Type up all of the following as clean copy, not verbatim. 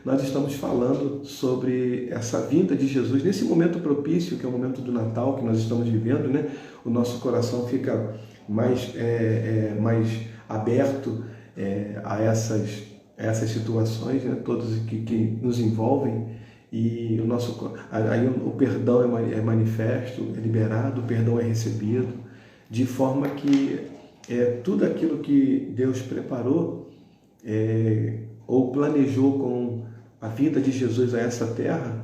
nós estamos falando sobre essa vinda de Jesus, nesse momento propício, que é o momento do Natal que nós estamos vivendo, né? O nosso coração fica mais aberto a essas situações, né? Todas que nos envolvem, e aí o perdão é manifesto, é liberado, o perdão é recebido, de forma que tudo aquilo que Deus preparou ou planejou com a vinda de Jesus a essa terra,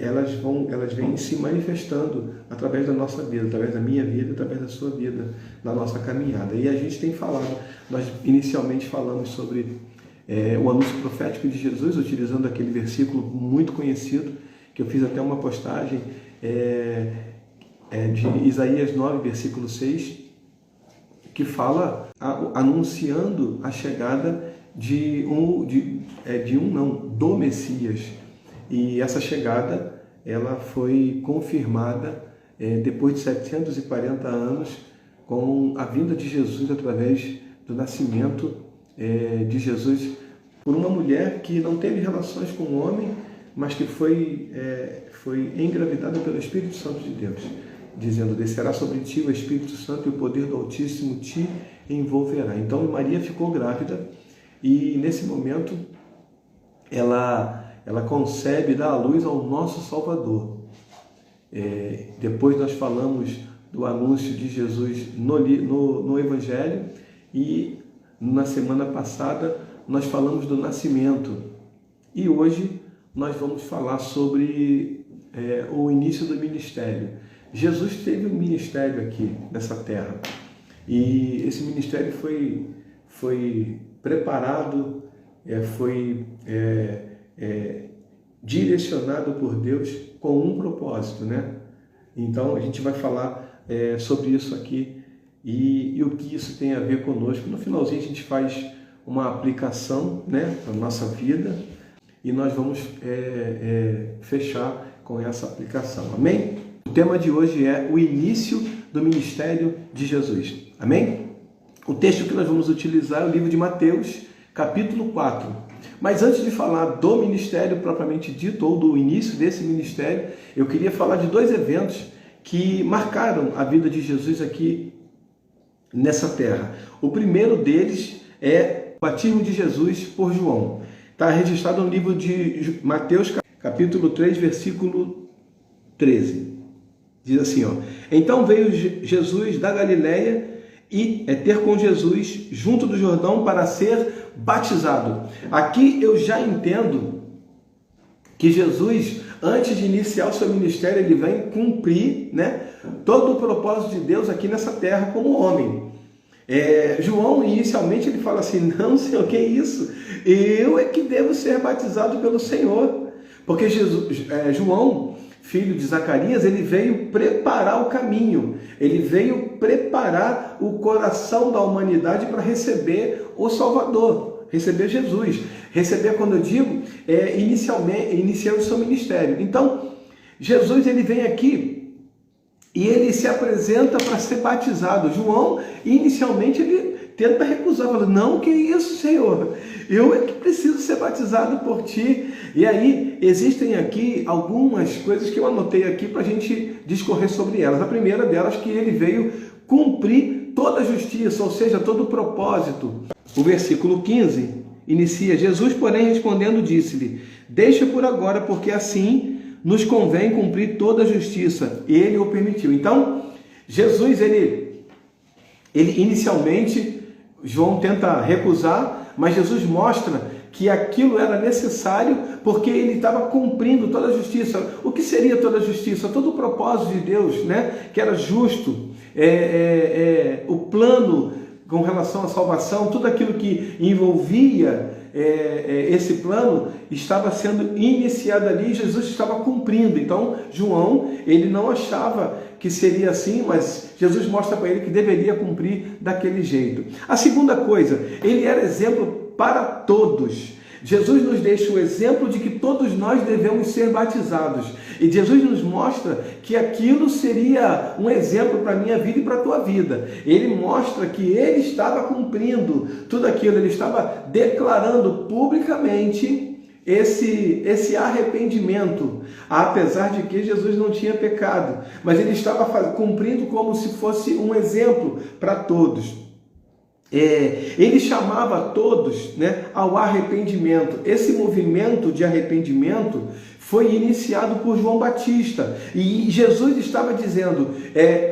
elas vêm se manifestando através da nossa vida, através da minha vida, através da sua vida, na nossa caminhada. E a gente tem falado, nós inicialmente falamos sobre o anúncio profético de Jesus, utilizando aquele versículo muito conhecido, que eu fiz até uma postagem, de Isaías 9, versículo 6, que fala anunciando a chegada do Messias. E essa chegada, ela foi confirmada depois de 740 anos, com a vinda de Jesus através do nascimento de Jesus por uma mulher que não teve relações com o homem, mas que foi engravidada pelo Espírito Santo de Deus, dizendo: descerá sobre ti o Espírito Santo e o poder do Altíssimo te envolverá. Então Maria ficou grávida e nesse momento ela concebe e dá à luz ao nosso Salvador. Depois nós falamos do anúncio de Jesus no Evangelho, e na semana passada nós falamos do nascimento, e hoje nós vamos falar sobre o início do ministério. Jesus teve um ministério aqui nessa terra, e esse ministério foi preparado, foi direcionado por Deus com um propósito, né? Então a gente vai falar sobre isso aqui e o que isso tem a ver conosco. No finalzinho a gente faz uma aplicação, né, para a nossa vida, e nós vamos fechar com essa aplicação. Amém? O tema de hoje é o início do ministério de Jesus. Amém? O texto que nós vamos utilizar é o livro de Mateus, capítulo 4. Mas antes de falar do ministério propriamente dito, ou do início desse ministério, eu queria falar de dois eventos que marcaram a vida de Jesus aqui nessa terra. O primeiro deles é o batismo de Jesus por João. Está registrado no livro de Mateus, capítulo 3, versículo 13. Diz assim, então veio Jesus da Galileia e ter com Jesus junto do Jordão para ser batizado. Aqui eu já entendo que Jesus, antes de iniciar o seu ministério, ele vem cumprir, né, todo o propósito de Deus aqui nessa terra como homem. João, inicialmente, ele fala assim: não, Senhor, que isso? Eu é que devo ser batizado pelo Senhor. Porque João, filho de Zacarias, ele veio preparar o caminho, ele veio preparar o coração da humanidade para receber o Salvador, receber Jesus. Receber, quando eu digo, iniciar o seu ministério. Então, Jesus, ele vem aqui e ele se apresenta para ser batizado. João, inicialmente, ele tenta recusar, fala: não, que isso, Senhor? Eu é que preciso ser batizado por ti. E aí, existem aqui algumas coisas que eu anotei aqui para a gente discorrer sobre elas. A primeira delas, que ele veio cumprir toda a justiça, ou seja, todo o propósito. O versículo 15 inicia: Jesus, porém, respondendo, disse-lhe: deixa por agora, porque assim nos convém cumprir toda a justiça. E ele o permitiu. Então, Jesus, ele inicialmente, João tenta recusar, mas Jesus mostra que aquilo era necessário porque ele estava cumprindo toda a justiça. O que seria toda a justiça? Todo o propósito de Deus, né? Que era justo, o plano com relação à salvação, tudo aquilo que envolvia esse plano estava sendo iniciado ali, Jesus estava cumprindo. Então João, ele não achava que seria assim, mas Jesus mostra para ele que deveria cumprir daquele jeito. A segunda coisa, ele era exemplo para todos. Jesus nos deixa o exemplo de que todos nós devemos ser batizados. E Jesus nos mostra que aquilo seria um exemplo para a minha vida e para a tua vida. Ele mostra que ele estava cumprindo tudo aquilo, ele estava declarando publicamente esse arrependimento, apesar de que Jesus não tinha pecado, mas ele estava cumprindo como se fosse um exemplo para todos. Ele chamava todos, né, ao arrependimento. Esse movimento de arrependimento foi iniciado por João Batista, e Jesus estava dizendo,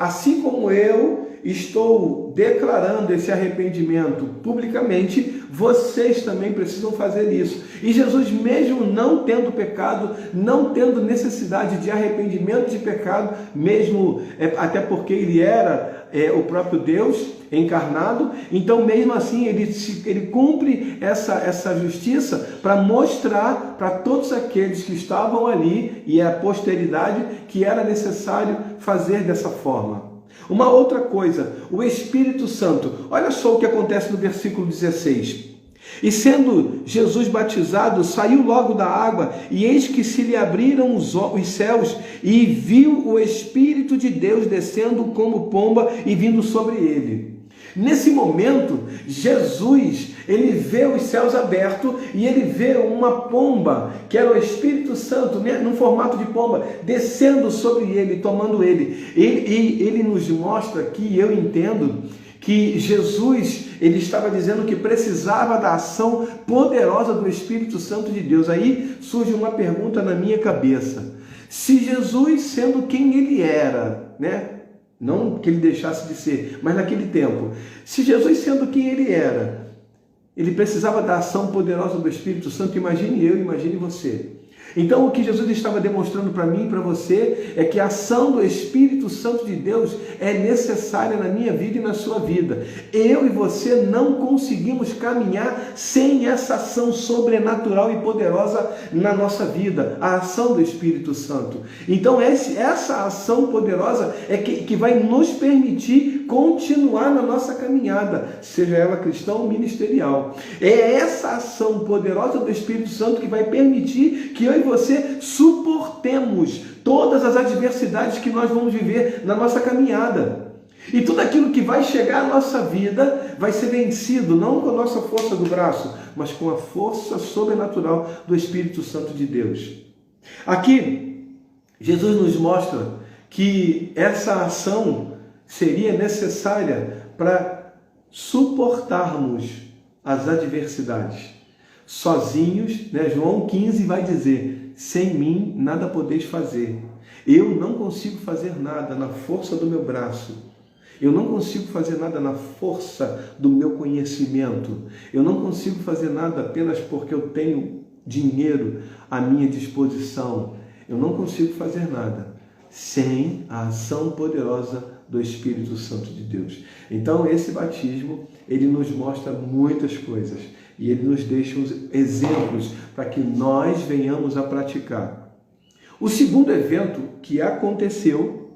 assim como eu estou declarando esse arrependimento publicamente, vocês também precisam fazer isso. E Jesus, mesmo não tendo pecado, não tendo necessidade de arrependimento de pecado, mesmo até porque ele era o próprio Deus encarnado, então mesmo assim ele cumpre essa justiça para mostrar para todos aqueles que estavam ali e a posteridade que era necessário fazer dessa forma. Uma outra coisa, o Espírito Santo. Olha só o que acontece no versículo 16. E sendo Jesus batizado, saiu logo da água, e eis que se lhe abriram os céus, e viu o Espírito de Deus descendo como pomba e vindo sobre ele. Nesse momento, Jesus, ele vê os céus abertos e ele vê uma pomba, que era o Espírito Santo, né, no formato de pomba, descendo sobre ele, tomando ele. Ele nos mostra aqui, eu entendo, que Jesus, ele estava dizendo que precisava da ação poderosa do Espírito Santo de Deus. Aí surge uma pergunta na minha cabeça. Se Jesus, sendo quem ele era, né? Não que ele deixasse de ser, mas naquele tempo, se Jesus, sendo quem ele era, ele precisava da ação poderosa do Espírito Santo, imagine eu, imagine você. Então o que Jesus estava demonstrando para mim e para você é que a ação do Espírito Santo de Deus é necessária na minha vida e na sua vida. Eu e você não conseguimos caminhar sem essa ação sobrenatural e poderosa na nossa vida, a ação do Espírito Santo. Então essa ação poderosa é que vai nos permitir continuar na nossa caminhada, seja ela cristã ou ministerial. É essa ação poderosa do Espírito Santo que vai permitir que eu e você suportemos todas as adversidades que nós vamos viver na nossa caminhada. E tudo aquilo que vai chegar à nossa vida vai ser vencido, não com a nossa força do braço, mas com a força sobrenatural do Espírito Santo de Deus. Aqui, Jesus nos mostra que essa ação seria necessária para suportarmos as adversidades. Sozinhos, né? João 15 vai dizer, sem mim nada podeis fazer. Eu não consigo fazer nada na força do meu braço. Eu não consigo fazer nada na força do meu conhecimento. Eu não consigo fazer nada apenas porque eu tenho dinheiro à minha disposição. Eu não consigo fazer nada sem a ação poderosa do Espírito Santo de Deus. Então esse batismo, ele nos mostra muitas coisas e ele nos deixa uns exemplos para que nós venhamos a praticar. O segundo evento que aconteceu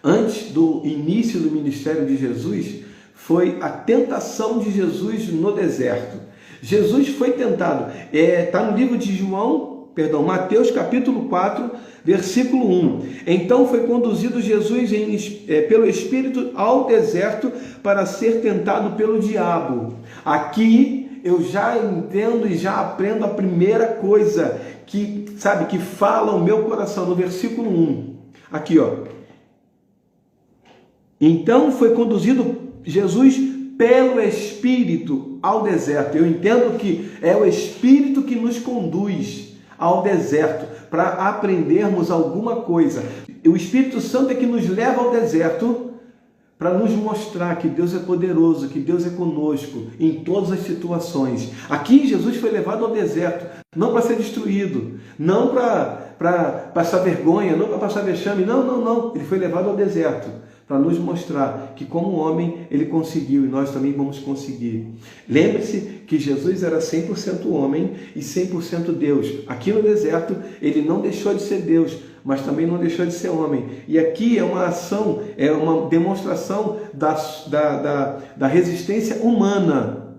antes do início do ministério de Jesus foi a tentação de Jesus no deserto. Jesus foi tentado. Está no livro de Mateus capítulo 4, versículo 1. Então foi conduzido Jesus pelo Espírito ao deserto para ser tentado pelo diabo. Aqui eu já entendo e já aprendo a primeira coisa que fala o meu coração, no versículo 1. Aqui, ó. Então foi conduzido Jesus pelo Espírito ao deserto. Eu entendo que é o Espírito que nos conduz ao deserto para aprendermos alguma coisa. O Espírito Santo é que nos leva ao deserto para nos mostrar que Deus é poderoso, que Deus é conosco em todas as situações. Aqui Jesus foi levado ao deserto, não para ser destruído, não para passar vergonha, não para passar vexame, não. Ele foi levado ao deserto para nos mostrar que como homem ele conseguiu e nós também vamos conseguir. Lembre-se que Jesus era 100% homem e 100% Deus. Aqui no deserto ele não deixou de ser Deus, mas também não deixou de ser homem. E aqui é uma ação, é uma demonstração da resistência humana.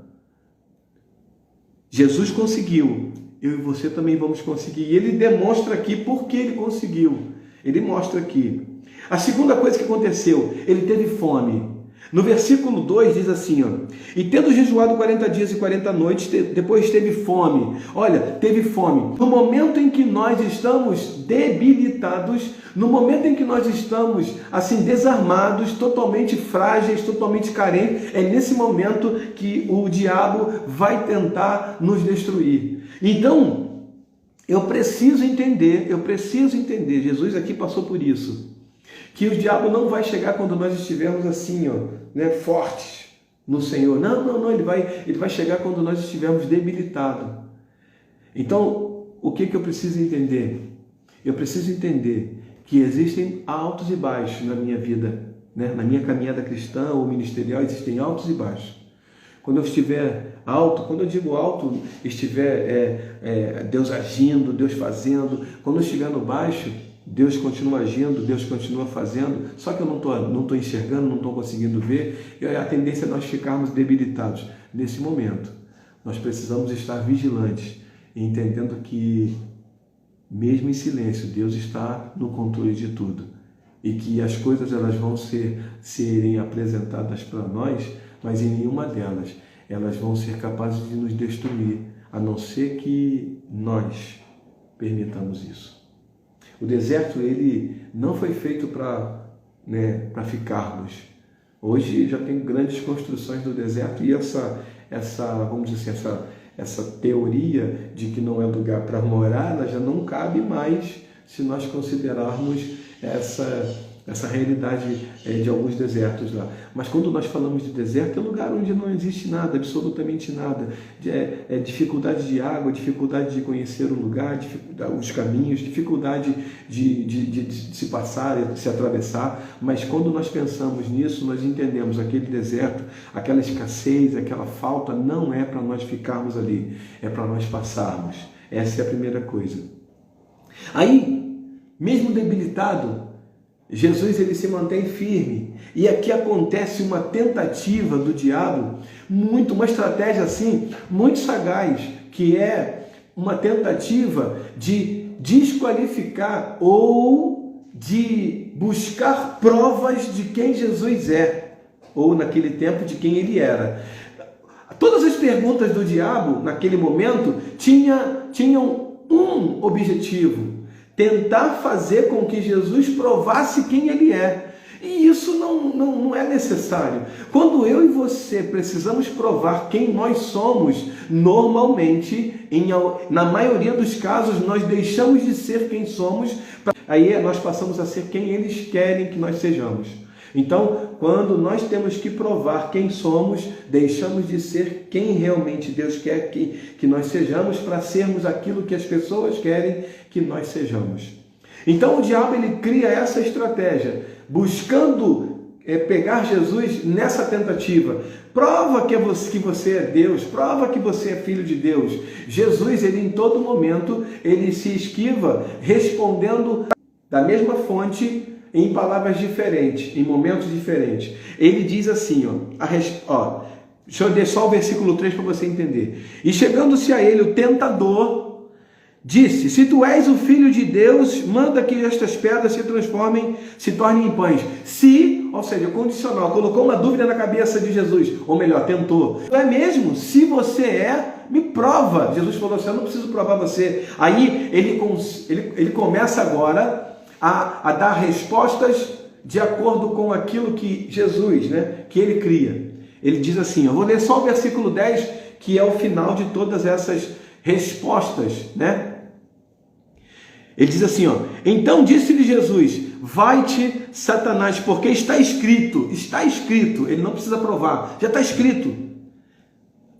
Jesus conseguiu, eu e você também vamos conseguir. E ele demonstra aqui por que ele conseguiu. Ele mostra aqui. A segunda coisa que aconteceu, ele teve fome. No versículo 2 diz assim, ó, e tendo jejuado 40 dias e 40 noites, depois teve fome. Olha, teve fome. No momento em que nós estamos debilitados, no momento em que nós estamos assim desarmados, totalmente frágeis, totalmente carentes, é nesse momento que o diabo vai tentar nos destruir. Então, eu preciso entender, Jesus aqui passou por isso, que o diabo não vai chegar quando nós estivermos assim, ó, né, fortes no Senhor. Não, ele vai chegar quando nós estivermos debilitados. Então, o que eu preciso entender? Eu preciso entender que existem altos e baixos na minha vida, né? Na minha caminhada cristã ou ministerial, existem altos e baixos. Quando eu estiver alto, quando eu digo alto, estiver Deus agindo, Deus fazendo. Quando eu estiver no baixo, Deus continua agindo, Deus continua fazendo, só que eu não estou enxergando, não estou conseguindo ver, e a tendência é nós ficarmos debilitados. Nesse momento, nós precisamos estar vigilantes, entendendo que, mesmo em silêncio, Deus está no controle de tudo, e que as coisas elas vão serem apresentadas para nós, mas em nenhuma delas elas vão ser capazes de nos destruir, a não ser que nós permitamos isso. O deserto, ele não foi feito para ficarmos. Hoje já tem grandes construções do deserto e vamos dizer assim, essa teoria de que não é lugar para morar, ela já não cabe mais se nós considerarmos essa realidade de alguns desertos lá. Mas quando nós falamos de deserto, é um lugar onde não existe nada, absolutamente nada. Dificuldade de água, dificuldade de conhecer o lugar, os caminhos, dificuldade de se passar, de se atravessar. Mas quando nós pensamos nisso, nós entendemos aquele deserto, aquela escassez, aquela falta, não é para nós ficarmos ali, é para nós passarmos. Essa é a primeira coisa. Aí, mesmo debilitado, Jesus ele se mantém firme, e aqui acontece uma tentativa do diabo, uma estratégia assim, muito sagaz, que é uma tentativa de desqualificar ou de buscar provas de quem Jesus é, ou naquele tempo de quem ele era. Todas as perguntas do diabo naquele momento tinham um objetivo: tentar fazer com que Jesus provasse quem ele é. E isso não é necessário. Quando eu e você precisamos provar quem nós somos, normalmente, na maioria dos casos, nós deixamos de ser quem somos, aí nós passamos a ser quem eles querem que nós sejamos. Então, quando nós temos que provar quem somos, deixamos de ser quem realmente Deus quer que nós sejamos, para sermos aquilo que as pessoas querem que nós sejamos. Então o diabo ele cria essa estratégia, buscando pegar Jesus nessa tentativa. Prova que você é Deus, prova que você é filho de Deus. Jesus, ele em todo momento, ele se esquiva respondendo da mesma fonte, em palavras diferentes, em momentos diferentes. Ele diz assim, deixa eu ler só o versículo 3 para você entender. E chegando-se a ele o tentador, disse: se tu és o filho de Deus, manda que estas pedras se tornem em pães. Se, ou seja, condicional, colocou uma dúvida na cabeça de Jesus, ou melhor, tentou. Não é mesmo? Se você me prova. Jesus falou assim: eu não preciso provar você. Aí ele começa agora a dar respostas de acordo com aquilo que Jesus, que ele cria. Ele diz assim, eu vou ler só o versículo 10, que é o final de todas essas respostas, Ele diz assim, então disse-lhe Jesus: vai-te, Satanás, porque está escrito, ele não precisa provar, já está escrito: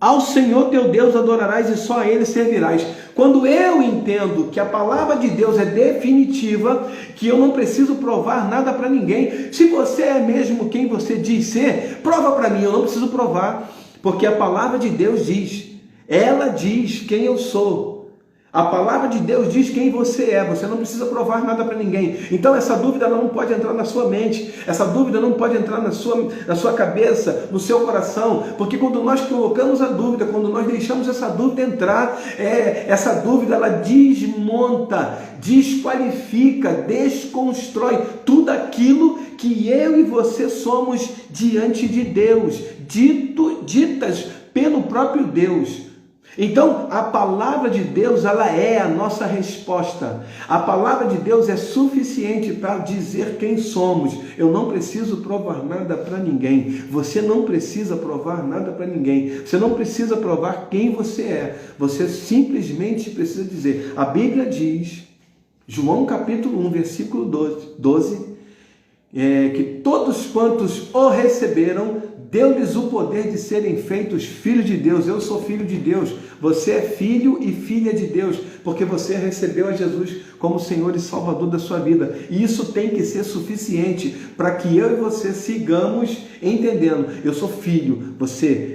ao Senhor teu Deus adorarás e só a Ele servirás. Quando eu entendo que a palavra de Deus é definitiva, que eu não preciso provar nada para ninguém, se você é mesmo quem você diz ser, prova para mim, eu não preciso provar, porque a palavra de Deus diz, ela diz quem eu sou. A palavra de Deus diz quem você é, você não precisa provar nada para ninguém. Então essa dúvida ela não pode entrar na sua mente, essa dúvida não pode entrar na sua cabeça, no seu coração, porque quando nós colocamos a dúvida, quando nós deixamos essa dúvida entrar, essa dúvida ela desmonta, desqualifica, desconstrói tudo aquilo que eu e você somos diante de Deus, ditas pelo próprio Deus. Então, a palavra de Deus, ela é a nossa resposta. A palavra de Deus é suficiente para dizer quem somos. Eu não preciso provar nada para ninguém. Você não precisa provar nada para ninguém. Você não precisa provar quem você é. Você simplesmente precisa dizer. A Bíblia diz, João capítulo 1, versículo 12, que todos quantos o receberam, deu-lhes o poder de serem feitos filhos de Deus. Eu sou filho de Deus. Você é filho e filha de Deus, porque você recebeu a Jesus como Senhor e Salvador da sua vida. E isso tem que ser suficiente para que eu e você sigamos entendendo. Eu sou filho,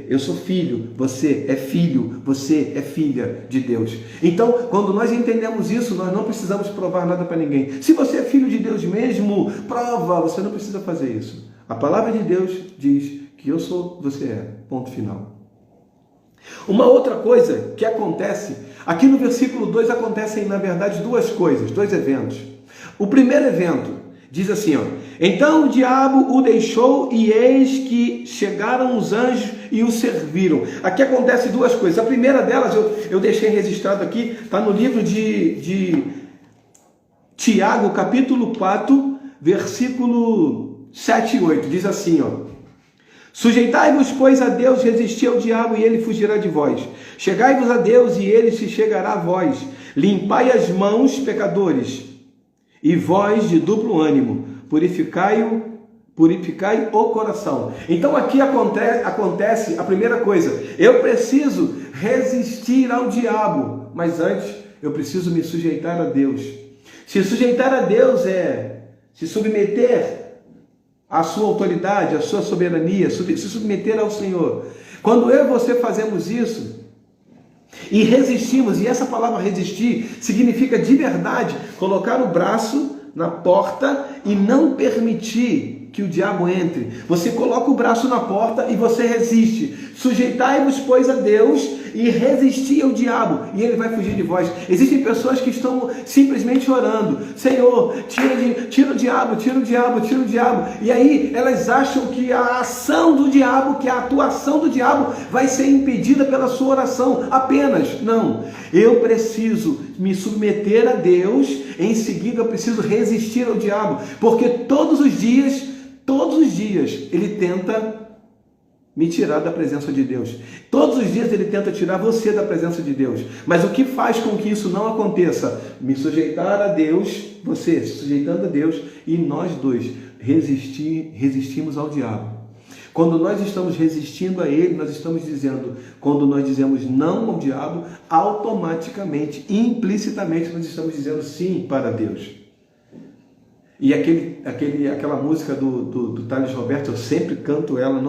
eu sou filho, você é filho, você é filha de Deus. Então, quando nós entendemos isso, nós não precisamos provar nada para ninguém. Se você é filho de Deus mesmo, prova, você não precisa fazer isso. A palavra de Deus diz que eu sou, você é, ponto final. Uma outra coisa que acontece, aqui no versículo 2 acontecem na verdade duas coisas, dois eventos. O primeiro evento diz assim, então o diabo o deixou e eis que chegaram os anjos e o serviram. Aqui acontecem duas coisas. A primeira delas eu deixei registrado aqui, está no livro de Tiago, capítulo 4, versículo 7 e 8, diz assim, sujeitai-vos, pois, a Deus, resisti ao diabo e ele fugirá de vós. Chegai-vos a Deus e ele se chegará a vós. Limpai as mãos, pecadores, e vós de duplo ânimo, purificai o coração. Então aqui acontece a primeira coisa. Eu preciso resistir ao diabo, mas antes eu preciso me sujeitar a Deus. Se sujeitar a Deus é se submeter à sua autoridade, à sua soberania, se submeter ao Senhor. Quando eu e você fazemos isso e resistimos, e essa palavra resistir significa de verdade colocar o braço na porta e não permitir que o diabo entre. Você coloca o braço na porta e você resiste. Sujeitai-vos, pois, a Deus e resisti ao diabo, e ele vai fugir de vós. Existem pessoas que estão simplesmente orando, Senhor, tira o diabo, tira o diabo, tira o diabo. E aí elas acham que a ação do diabo, que a atuação do diabo vai ser impedida pela sua oração apenas. Não, eu preciso me submeter a Deus, em seguida eu preciso resistir ao diabo, porque todos os dias, ele tenta me tirar da presença de Deus. Todos os dias ele tenta tirar você da presença de Deus. Mas o que faz com que isso não aconteça? Me sujeitar a Deus, você se sujeitando a Deus, e nós dois resistimos ao diabo. Quando nós estamos resistindo a ele, nós estamos dizendo, quando nós dizemos não ao diabo, automaticamente, implicitamente, nós estamos dizendo sim para Deus. E aquela música do Thales Roberto, eu sempre canto ela,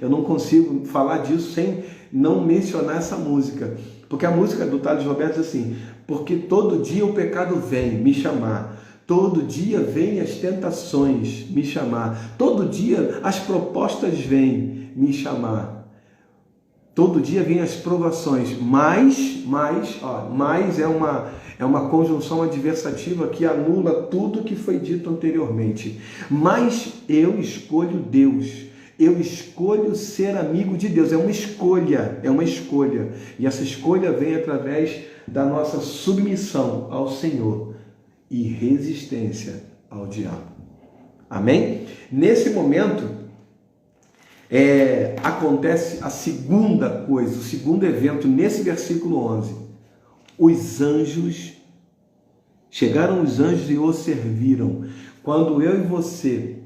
eu não consigo falar disso sem não mencionar essa música. Porque a música do Thales Roberto diz assim, porque todo dia o pecado vem me chamar, todo dia vem as tentações me chamar, todo dia as propostas vêm me chamar, todo dia vem as provações, mais é uma conjunção adversativa que anula tudo que foi dito anteriormente. Mas eu escolho Deus. Eu escolho ser amigo de Deus. É uma escolha. E essa escolha vem através da nossa submissão ao Senhor e resistência ao diabo. Amém? Nesse momento, acontece a segunda coisa, o segundo evento, nesse versículo 11. Chegaram os anjos e o serviram. Quando eu e você,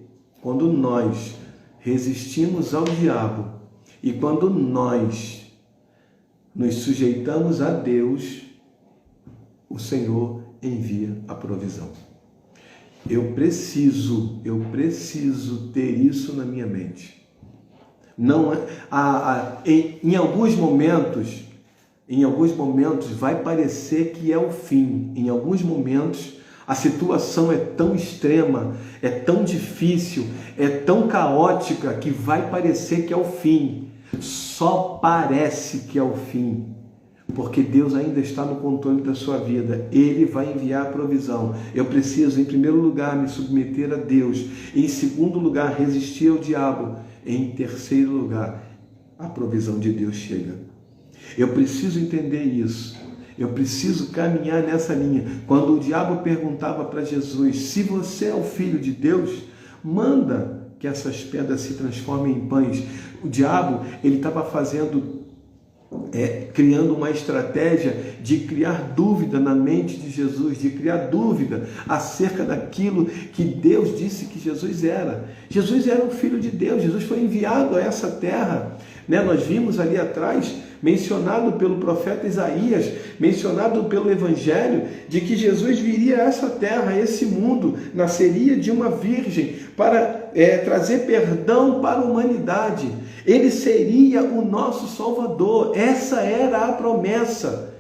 quando nós resistimos ao diabo e quando nós nos sujeitamos a Deus, o Senhor envia a provisão. Eu preciso ter isso na minha mente. Não em alguns momentos vai parecer que é o fim. Em alguns momentos a situação é tão extrema, é tão difícil, é tão caótica que vai parecer que é o fim. Só parece que é o fim. porque Deus ainda está no controle da sua vida. Ele vai enviar a provisão. Eu preciso, em primeiro lugar, me submeter a Deus. Em segundo lugar, resistir ao diabo. Em terceiro lugar, a provisão de Deus chega. Eu preciso entender isso. Eu preciso caminhar nessa linha. Quando o diabo perguntava para Jesus, se você é o Filho de Deus, manda que essas pedras se transformem em pães. O diabo, ele estava criando uma estratégia de criar dúvida na mente de Jesus, de criar dúvida acerca daquilo que Deus disse que Jesus era. Jesus era o Filho de Deus, Jesus foi enviado a essa terra. Nós vimos ali atrás, mencionado pelo profeta Isaías, mencionado pelo Evangelho, de que Jesus viria a essa terra, a esse mundo, nasceria de uma virgem para trazer perdão para a humanidade. Ele seria o nosso Salvador. Essa era a promessa.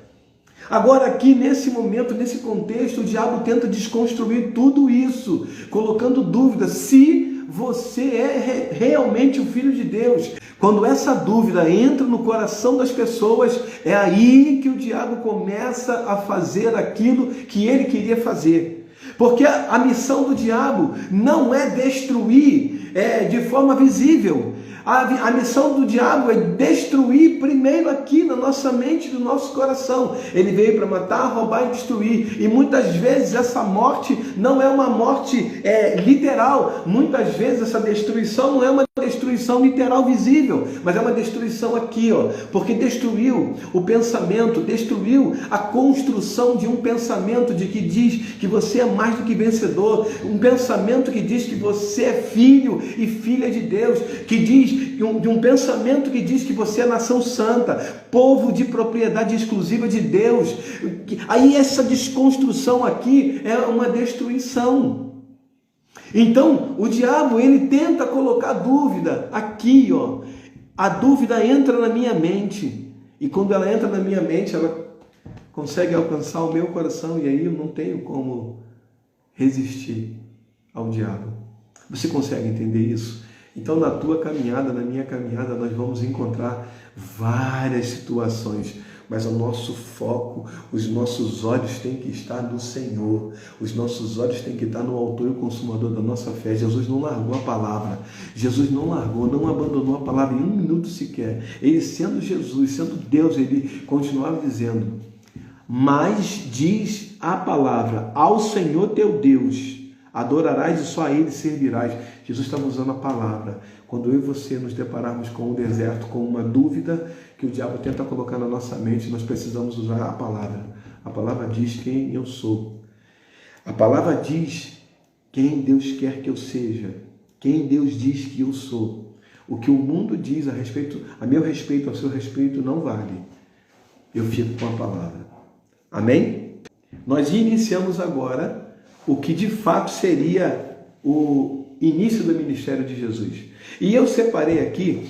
Agora aqui, nesse momento, nesse contexto, o diabo tenta desconstruir tudo isso, colocando dúvida se você é realmente o Filho de Deus. Quando essa dúvida entra no coração das pessoas, é aí que o diabo começa a fazer aquilo que ele queria fazer. Porque a missão do diabo não é destruir de forma visível. A missão do diabo é destruir primeiro aqui na nossa mente, no nosso coração. Ele veio para matar, roubar e destruir. E muitas vezes essa morte não é uma morte literal. Muitas vezes essa destruição não é uma destruição literal visível, mas é uma destruição aqui, porque destruiu o pensamento, destruiu a construção de um pensamento de que diz que você é mais do que vencedor, um pensamento que diz que você é filho e filha de Deus, que diz de um pensamento que diz que você é nação santa, povo de propriedade exclusiva de Deus. Aí essa desconstrução aqui é uma destruição. Então, o diabo, ele tenta colocar dúvida aqui, A dúvida entra na minha mente. E quando ela entra na minha mente, ela consegue alcançar o meu coração. E aí eu não tenho como resistir ao diabo. Você consegue entender isso? Então, na tua caminhada, na minha caminhada, nós vamos encontrar várias situações, mas o nosso foco, os nossos olhos têm que estar no Senhor, os nossos olhos têm que estar no autor e consumador da nossa fé. Jesus não largou a palavra, Jesus não largou, não abandonou a palavra em um minuto sequer. Ele, sendo Jesus, sendo Deus, ele continuava dizendo: mas diz a palavra, ao Senhor teu Deus adorarás e só a Ele servirás. Jesus estava usando a palavra. Quando eu e você nos depararmos com um deserto, com uma dúvida que o diabo tenta colocar na nossa mente, nós precisamos usar a palavra. A palavra diz quem eu sou. A palavra diz quem Deus quer que eu seja. Quem Deus diz que eu sou. O que o mundo diz a meu respeito, ao seu respeito, não vale. Eu fico com a palavra. Amém? Nós iniciamos agora o que de fato seria o início do ministério de Jesus. E eu separei aqui,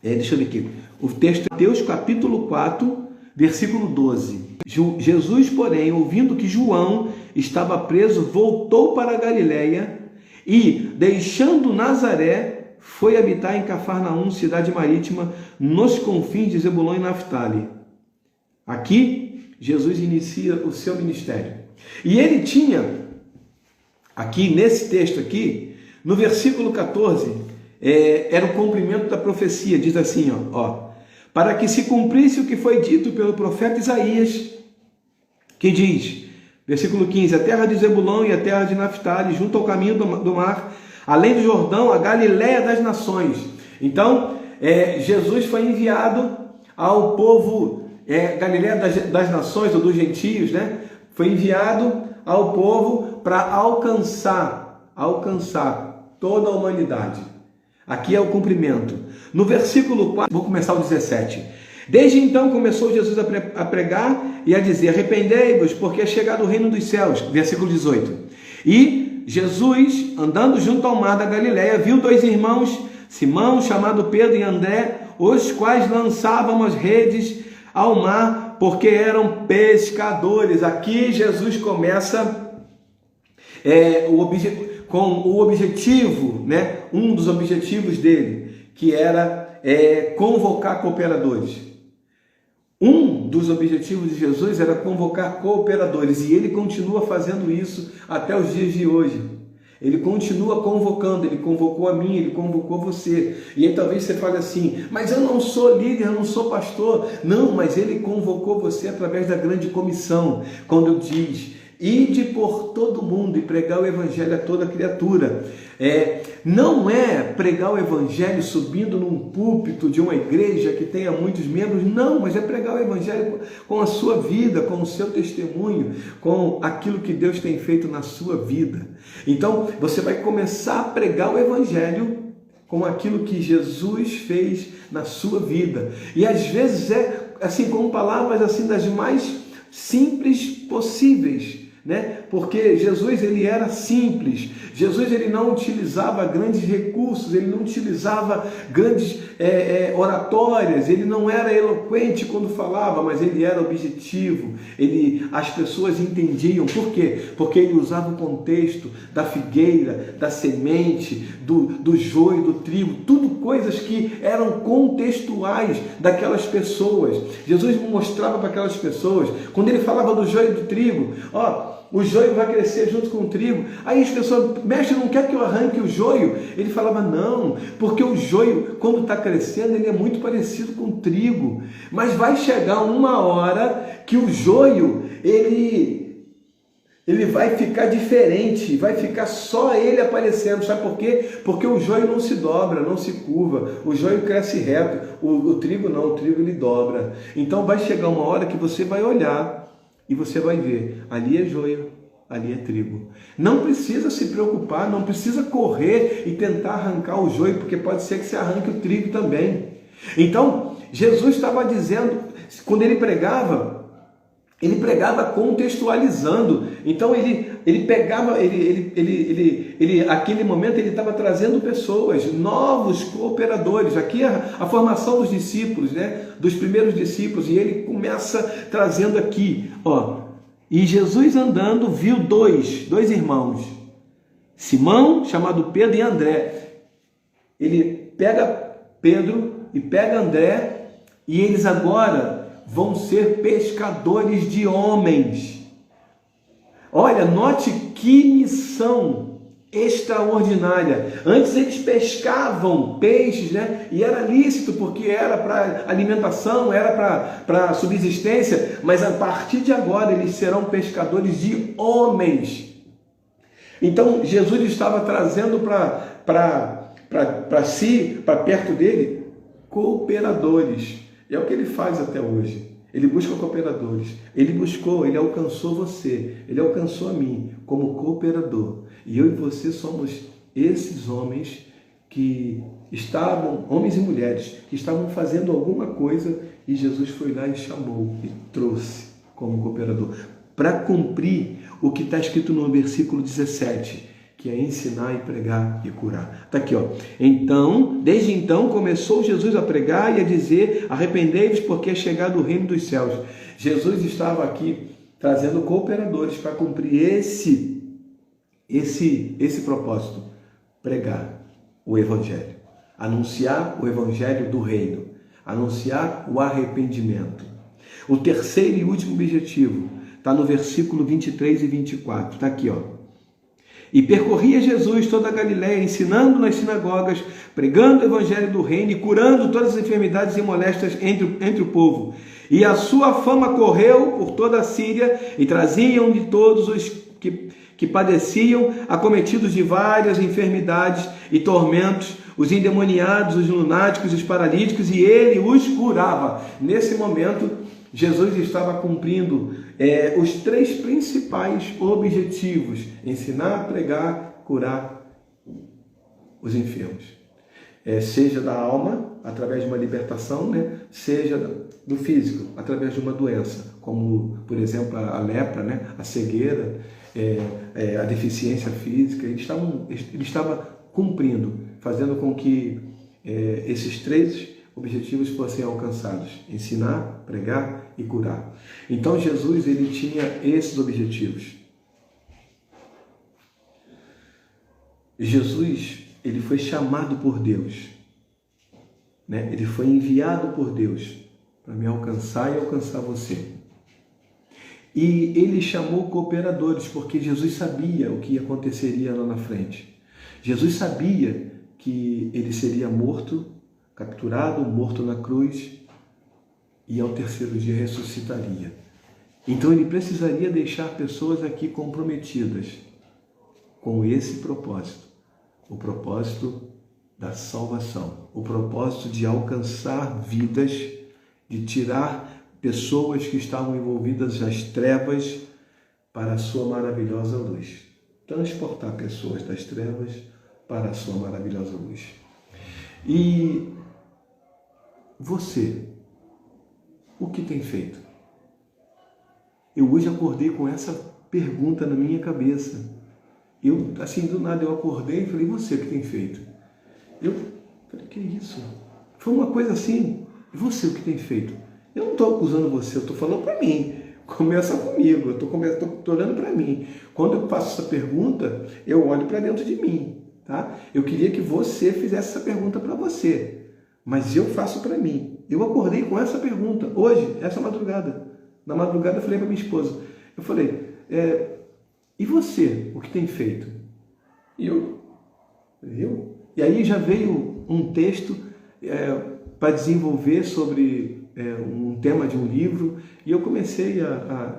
deixa eu ver aqui, o texto de Mateus capítulo 4, versículo 12. Jesus, porém, ouvindo que João estava preso, voltou para a Galiléia e, deixando Nazaré, foi habitar em Cafarnaum, cidade marítima, nos confins de Zebulon e Naftali. Aqui, Jesus inicia o seu ministério. E ele tinha, aqui nesse texto aqui, no versículo 14, era o cumprimento da profecia, diz assim, para que se cumprisse o que foi dito pelo profeta Isaías, que diz, versículo 15, a terra de Zebulon e a terra de Naftali, junto ao caminho do mar, além do Jordão, a Galiléia das nações. Então, Jesus foi enviado ao povo, Galiléia das nações, ou dos gentios, né? Foi enviado ao povo para alcançar toda a humanidade. Aqui é o cumprimento. No versículo 4, vou começar o 17. Desde então começou Jesus a pregar e a dizer, arrependei-vos, porque é chegado o reino dos céus. Versículo 18. E Jesus, andando junto ao mar da Galiléia, viu dois irmãos, Simão, chamado Pedro, e André, os quais lançavam as redes ao mar, porque eram pescadores. Aqui Jesus começa com o objetivo, né? Um dos objetivos dele, que era convocar cooperadores. Um dos objetivos de Jesus era convocar cooperadores, e ele continua fazendo isso até os dias de hoje. Ele continua convocando, ele convocou a mim, ele convocou você. E aí talvez você fale assim, mas eu não sou líder, eu não sou pastor. Não, mas ele convocou você através da grande comissão, quando diz: ide por todo mundo e pregar o evangelho a toda criatura. Não é pregar o evangelho subindo num púlpito de uma igreja que tenha muitos membros, não, mas é pregar o evangelho com a sua vida, com o seu testemunho, com aquilo que Deus tem feito na sua vida. Então, você vai começar a pregar o evangelho com aquilo que Jesus fez na sua vida. E às vezes é assim, com palavras assim das mais simples possíveis, né? Porque Jesus, ele era simples. Jesus, ele não utilizava grandes recursos, ele não utilizava grandes oratórias, ele não era eloquente quando falava, mas ele era objetivo. As pessoas entendiam. Por quê? Porque ele usava o contexto da figueira, da semente, do joio, do trigo, tudo coisas que eram contextuais daquelas pessoas. Jesus mostrava para aquelas pessoas, quando ele falava do joio e do trigo, o joio vai crescer junto com o trigo. Aí as pessoas, mestre, não quer que eu arranque o joio? Ele falava, não, porque o joio, quando está crescendo, ele é muito parecido com o trigo. Mas vai chegar uma hora que o joio, ele vai ficar diferente, vai ficar só ele aparecendo. Sabe por quê? Porque o joio não se dobra, não se curva. O joio cresce reto, o trigo não, o trigo ele dobra. Então vai chegar uma hora que você vai olhar e você vai ver, ali é joio, ali é trigo. Não precisa se preocupar, não precisa correr e tentar arrancar o joio, porque pode ser que você arranque o trigo também. Então, Jesus estava dizendo, quando ele pregava contextualizando. Então ele pegava, aquele momento ele estava trazendo pessoas, novos cooperadores. Aqui a formação dos discípulos, né? Dos primeiros discípulos, e ele começa trazendo aqui, e Jesus andando viu dois irmãos, Simão, chamado Pedro, e André. Ele pega Pedro e pega André, e eles agora vão ser pescadores de homens. Olha, note que missão extraordinária. Antes eles pescavam peixes, né? E era lícito, porque era para alimentação, era para subsistência, mas a partir de agora eles serão pescadores de homens. Então Jesus estava trazendo para si, para perto dele, cooperadores. E é o que ele faz até hoje. Ele busca cooperadores. Ele alcançou você, ele alcançou a mim como cooperador. E eu e você somos esses homens que estavam, homens e mulheres, que estavam fazendo alguma coisa e Jesus foi lá e chamou e trouxe como cooperador para cumprir o que está escrito no versículo 17. Que é ensinar e pregar e curar. Está aqui, Então, desde então, começou Jesus a pregar e a dizer, arrependei-vos porque é chegado o reino dos céus. Jesus estava aqui trazendo cooperadores para cumprir esse propósito. Pregar o evangelho. Anunciar o evangelho do reino. Anunciar o arrependimento. O terceiro e último objetivo está no versículo 23 e 24. Está aqui, E percorria Jesus toda a Galiléia, ensinando nas sinagogas, pregando o evangelho do reino e curando todas as enfermidades e moléstias entre o povo. E a sua fama correu por toda a Síria, e traziam-lhe todos os que padeciam, acometidos de várias enfermidades e tormentos, os endemoniados, os lunáticos, os paralíticos, e ele os curava. Nesse momento, Jesus estava cumprindo os três principais objetivos: ensinar, pregar, curar os enfermos. Seja da alma, através de uma libertação, né? Seja do físico, através de uma doença, como, por exemplo, a lepra, né? A cegueira, a deficiência física. Ele estava cumprindo, fazendo com que esses três objetivos fossem alcançados: ensinar, pregar e curar. Então Jesus, ele tinha esses objetivos. Jesus, ele foi chamado por Deus, né? Ele foi enviado por Deus para me alcançar e alcançar você. E ele chamou cooperadores, porque Jesus sabia o que aconteceria lá na frente. Jesus sabia que ele seria morto, capturado, morto na cruz, e ao terceiro dia ressuscitaria. Então ele precisaria deixar pessoas aqui comprometidas com esse propósito, o propósito da salvação, o propósito de alcançar vidas, de tirar pessoas que estavam envolvidas nas trevas para a sua maravilhosa luz. Transportar pessoas das trevas para a sua maravilhosa luz. E você, o que tem feito? Eu hoje acordei com essa pergunta na minha cabeça. Eu, assim, do nada eu acordei e falei, você, o que tem feito? Eu falei, que isso? Foi uma coisa assim, e você, o que tem feito? Eu não estou acusando você, eu estou falando para mim. Começa comigo, eu estou olhando para mim. Quando eu faço essa pergunta, eu olho para dentro de mim. Tá? Eu queria que você fizesse essa pergunta para você, mas eu faço para mim. Eu acordei com essa pergunta hoje, essa madrugada. Na madrugada eu falei para minha esposa, eu falei, e você, o que tem feito? E eu? E aí já veio um texto para desenvolver sobre um tema de um livro, e eu comecei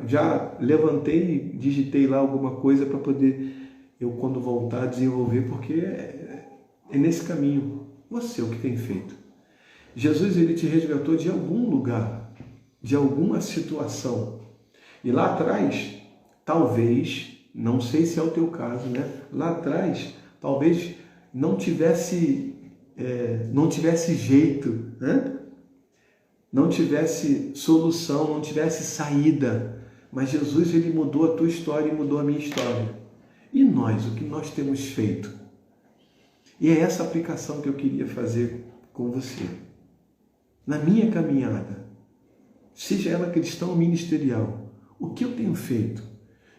já levantei e digitei lá alguma coisa para poder eu, quando voltar, desenvolver, porque é nesse caminho. Você, o que tem feito? Jesus, ele te resgatou de algum lugar, de alguma situação. E lá atrás, talvez, não sei se é o teu caso, né? Lá atrás, talvez não tivesse jeito, né? Não tivesse solução, não tivesse saída. Mas Jesus, ele mudou a tua história e mudou a minha história. E nós, o que nós temos feito? E é essa aplicação que eu queria fazer com você. Na minha caminhada, seja ela cristã ou ministerial, o que eu tenho feito?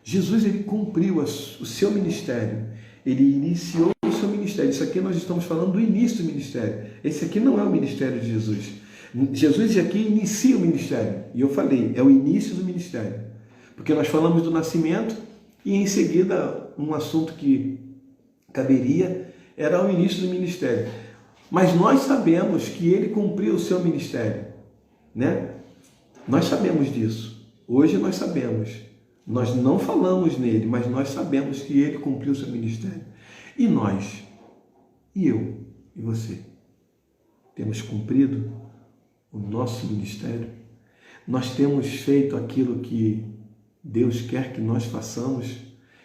Jesus, ele cumpriu o seu ministério. Ele iniciou o seu ministério. Isso aqui nós estamos falando do início do ministério. Esse aqui não é o ministério de Jesus. Jesus aqui inicia o ministério. E eu falei, é o início do ministério. Porque nós falamos do nascimento e em seguida um assunto que caberia era o início do ministério. Mas nós sabemos que ele cumpriu o seu ministério, né? Nós sabemos disso. Hoje nós sabemos. Nós não falamos nele, mas nós sabemos que ele cumpriu o seu ministério. E nós, e eu, e você, temos cumprido o nosso ministério? Nós temos feito aquilo que Deus quer que nós façamos?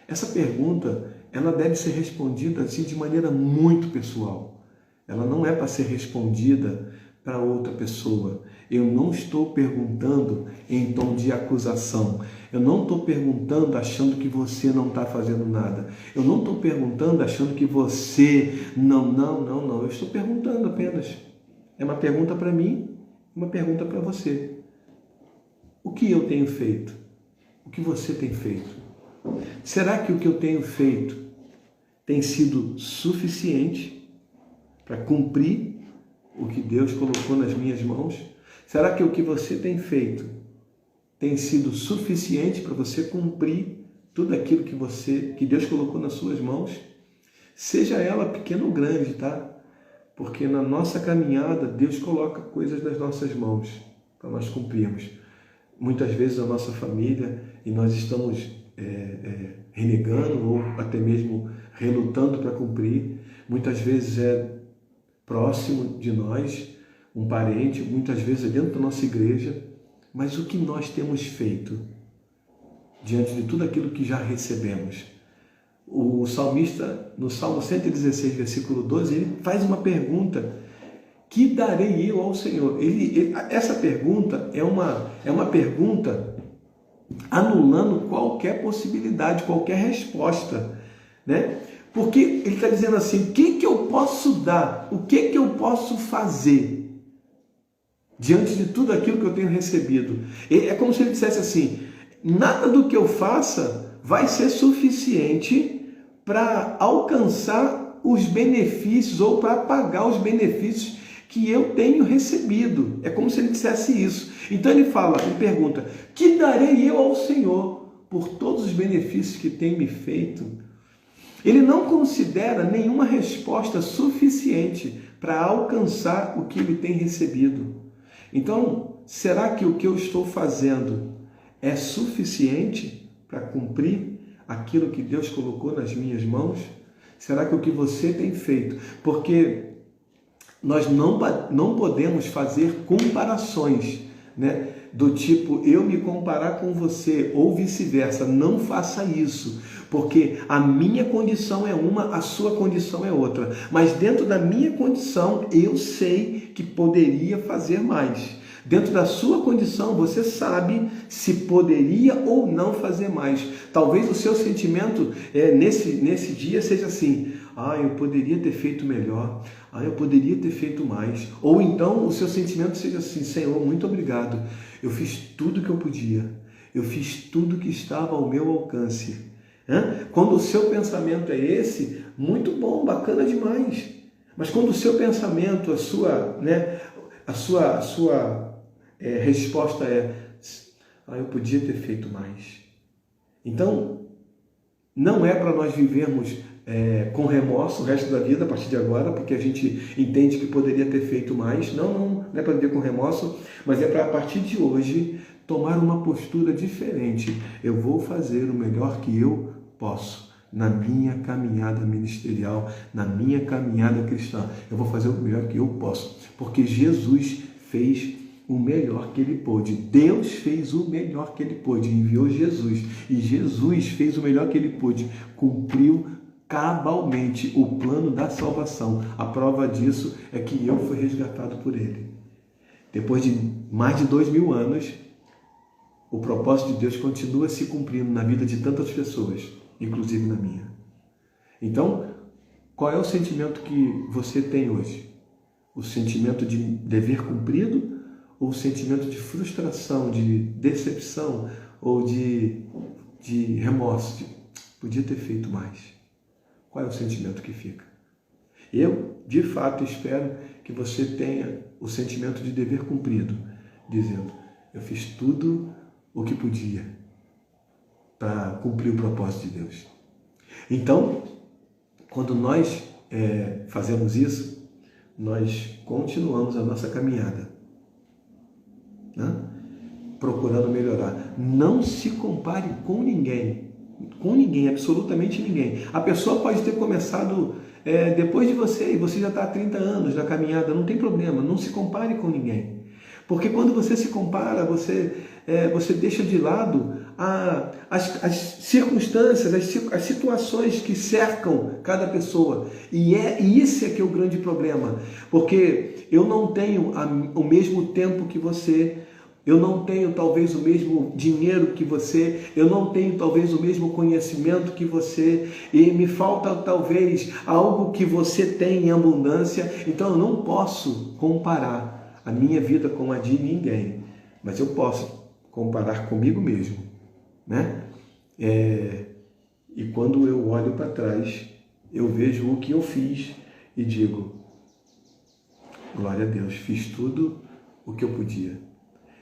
Essa pergunta, ela deve ser respondida assim de maneira muito pessoal. Ela não é para ser respondida para outra pessoa. Eu não estou perguntando em tom de acusação. Eu não estou perguntando achando que você não está fazendo nada. Eu não estou perguntando achando que você... Não. Eu estou perguntando apenas. É uma pergunta para mim, uma pergunta para você. O que eu tenho feito? O que você tem feito? Será que o que eu tenho feito tem sido suficiente para cumprir o que Deus colocou nas minhas mãos? Será que o que você tem feito tem sido suficiente para você cumprir tudo aquilo que Deus colocou nas suas mãos? Seja ela pequena ou grande, tá? Porque na nossa caminhada, Deus coloca coisas nas nossas mãos para nós cumprirmos. Muitas vezes a nossa família, e nós estamos renegando ou até mesmo relutando para cumprir. Muitas vezes é próximo de nós, um parente, muitas vezes é dentro da nossa igreja. Mas o que nós temos feito diante de tudo aquilo que já recebemos? O salmista, no Salmo 116, versículo 12, ele faz uma pergunta: que darei eu ao Senhor? Essa pergunta é uma pergunta anulando qualquer possibilidade, qualquer resposta, né? Porque ele está dizendo assim: o que eu posso dar? O que eu posso fazer diante de tudo aquilo que eu tenho recebido? É como se ele dissesse assim: nada do que eu faça vai ser suficiente para alcançar os benefícios ou para pagar os benefícios que eu tenho recebido. É como se ele dissesse isso. Então ele pergunta, que darei eu ao Senhor por todos os benefícios que tem me feito? Ele não considera nenhuma resposta suficiente para alcançar o que ele tem recebido. Então, será que o que eu estou fazendo é suficiente para cumprir aquilo que Deus colocou nas minhas mãos? Será que o que você tem feito? Porque nós não podemos fazer comparações, né? Do tipo, eu me comparar com você ou vice-versa. Não faça isso, porque a minha condição é uma, a sua condição é outra. Mas dentro da minha condição, eu sei que poderia fazer mais. Dentro da sua condição, você sabe se poderia ou não fazer mais. Talvez o seu sentimento nesse dia seja assim, eu poderia ter feito melhor, eu poderia ter feito mais. Ou então o seu sentimento seja assim, Senhor, muito obrigado, eu fiz tudo que eu podia, eu fiz tudo que estava ao meu alcance. Quando o seu pensamento é esse, muito bom, bacana demais. Mas quando o seu pensamento, a sua resposta é, eu podia ter feito mais. Então, não é para nós vivermos com remorso o resto da vida, a partir de agora, porque a gente entende que poderia ter feito mais. Não é para viver com remorso, mas é para, a partir de hoje, tomar uma postura diferente. Eu vou fazer o melhor que eu posso na minha caminhada ministerial, na minha caminhada cristã. Eu vou fazer o melhor que eu posso, porque Jesus fez o melhor que ele pôde. Deus fez o melhor que ele pôde, enviou Jesus, e Jesus fez o melhor que ele pôde, cumpriu cabalmente o plano da salvação. A prova disso é que eu fui resgatado por ele. Depois de mais de 2000 anos, o propósito de Deus continua se cumprindo na vida de tantas pessoas, inclusive na minha. Então, qual é o sentimento que você tem hoje? O sentimento de dever cumprido ou o sentimento de frustração, de decepção ou de remorso? Podia ter feito mais. Qual é o sentimento que fica? Eu, de fato, espero que você tenha o sentimento de dever cumprido, dizendo, eu fiz tudo o que podia para cumprir o propósito de Deus. Então, quando nós fazemos isso, nós continuamos a nossa caminhada, né? Procurando melhorar. Não se compare com ninguém, absolutamente ninguém. A pessoa pode ter começado depois de você, e você já está há 30 anos na caminhada, não tem problema, não se compare com ninguém. Porque quando você se compara, você deixa de lado as circunstâncias, as situações que cercam cada pessoa. E esse é que é o grande problema. Porque eu não tenho o mesmo tempo que você, eu não tenho talvez o mesmo dinheiro que você, eu não tenho talvez o mesmo conhecimento que você, e me falta talvez algo que você tem em abundância. Então eu não posso comparar a minha vida com a de ninguém, mas eu posso comparar comigo mesmo, né? E quando eu olho para trás, eu vejo o que eu fiz e digo, glória a Deus, fiz tudo o que eu podia,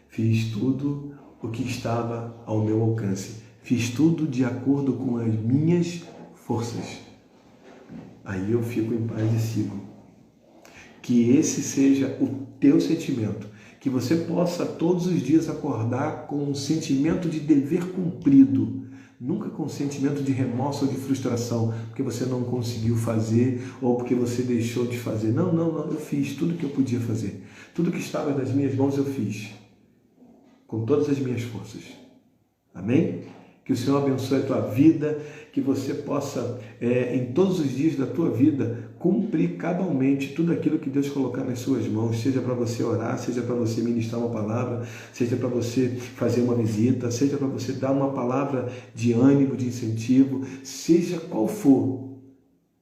fiz tudo o que estava ao meu alcance, fiz tudo de acordo com as minhas forças. Aí eu fico em paz e sigo. Que esse seja o teu sentimento, que você possa todos os dias acordar com um sentimento de dever cumprido, nunca com um sentimento de remorso ou de frustração, porque você não conseguiu fazer ou porque você deixou de fazer. Não, eu fiz tudo que eu podia fazer, tudo que estava nas minhas mãos eu fiz, com todas as minhas forças. Amém? Que o Senhor abençoe a tua vida, que você possa, em todos os dias da tua vida, cumprir cabalmente tudo aquilo que Deus colocar nas suas mãos, seja para você orar, seja para você ministrar uma palavra, seja para você fazer uma visita, seja para você dar uma palavra de ânimo, de incentivo, seja qual for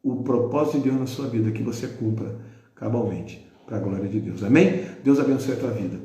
o propósito de Deus na sua vida, que você cumpra cabalmente, para a glória de Deus. Amém? Deus abençoe a tua vida.